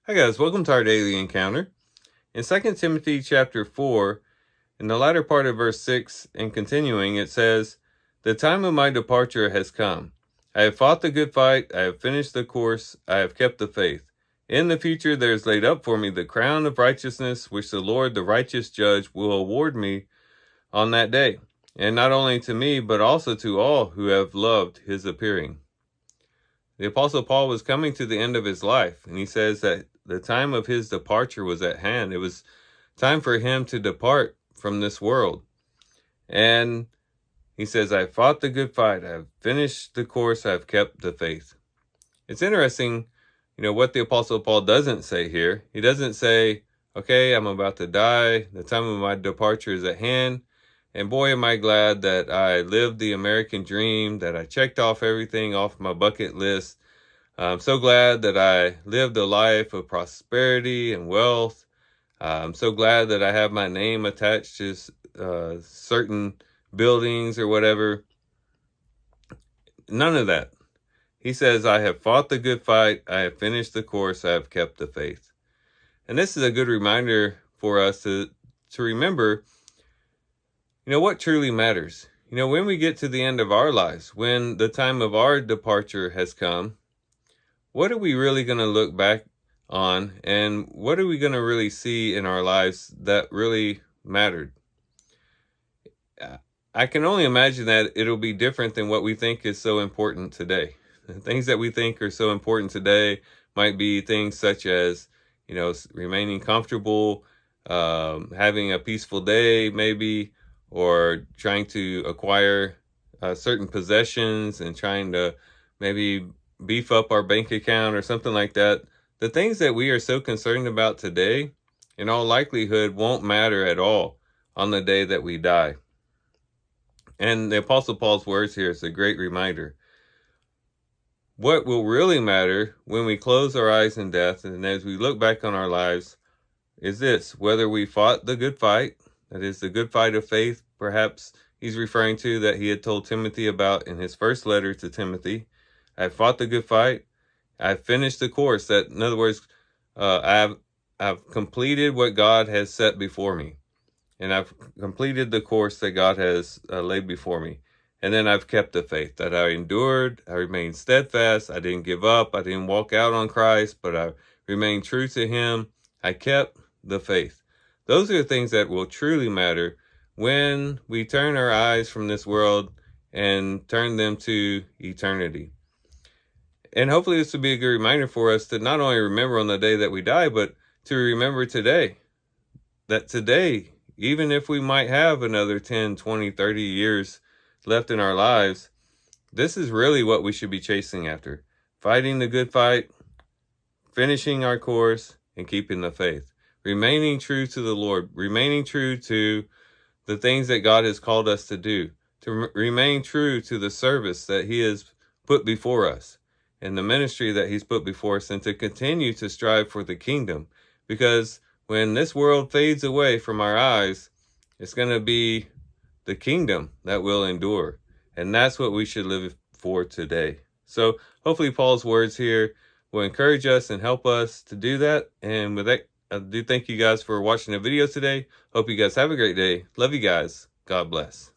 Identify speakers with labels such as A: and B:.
A: Hi guys, welcome to our daily encounter. In 2 Timothy chapter 4, in the latter part of verse 6 and continuing, it says, "The time of my departure has come. I have fought the good fight, I have finished the course, I have kept the faith. In the future there is laid up for me the crown of righteousness, which the Lord, the righteous judge, will award me on that day, and not only to me, but also to all who have loved his appearing." The Apostle Paul was coming to the end of his life, and he says that the time of his departure was at hand. It was time for him to depart from this world. And he says, "I fought the good fight. I have finished the course. I have kept the faith." It's interesting, what the Apostle Paul doesn't say here. He doesn't say, "Okay, I'm about to die. The time of my departure is at hand. And boy, am I glad that I lived the American dream, that I checked off everything off my bucket list. I'm so glad that I lived a life of prosperity and wealth. I'm so glad that I have my name attached to certain buildings or whatever." None of that. He says, "I have fought the good fight. I have finished the course. I have kept the faith." And this is a good reminder for us to remember, what truly matters. When we get to the end of our lives, when the time of our departure has come, what are we really going to look back on, and what are we going to really see in our lives that really mattered? I can only imagine that it'll be different than what we think is so important today. The things that we think are so important today might be things such as, remaining comfortable, having a peaceful day, maybe, or trying to acquire certain possessions and trying to maybe beef up our bank account or something like that. The things that we are so concerned about today, in all likelihood, won't matter at all on the day that we die. And the Apostle Paul's words here is a great reminder. What will really matter when we close our eyes in death and as we look back on our lives is this: whether we fought the good fight, that is the good fight of faith, perhaps he's referring to that he had told Timothy about in his first letter to Timothy. "I fought the good fight. I've finished the course." That, in other words, I've completed what God has set before me, and I've completed the course that God has laid before me. And then I've kept the faith, that I endured, I remained steadfast, I didn't give up, I didn't walk out on Christ, but I remained true to him. I kept the faith. Those are the things that will truly matter when we turn our eyes from this world and turn them to eternity. And hopefully this will be a good reminder for us to not only remember on the day that we die, but to remember today. That today, even if we might have another 10, 20, 30 years left in our lives, this is really what we should be chasing after. Fighting the good fight, finishing our course, and keeping the faith. Remaining true to the Lord, remaining true to the things that God has called us to do, to remain true to the service that he has put before us and the ministry that he's put before us, and to continue to strive for the kingdom. Because when this world fades away from our eyes, it's going to be the kingdom that will endure. And that's what we should live for today. So hopefully Paul's words here will encourage us and help us to do that. And with that, I do thank you guys for watching the video today. Hope you guys have a great day. Love you guys. God bless.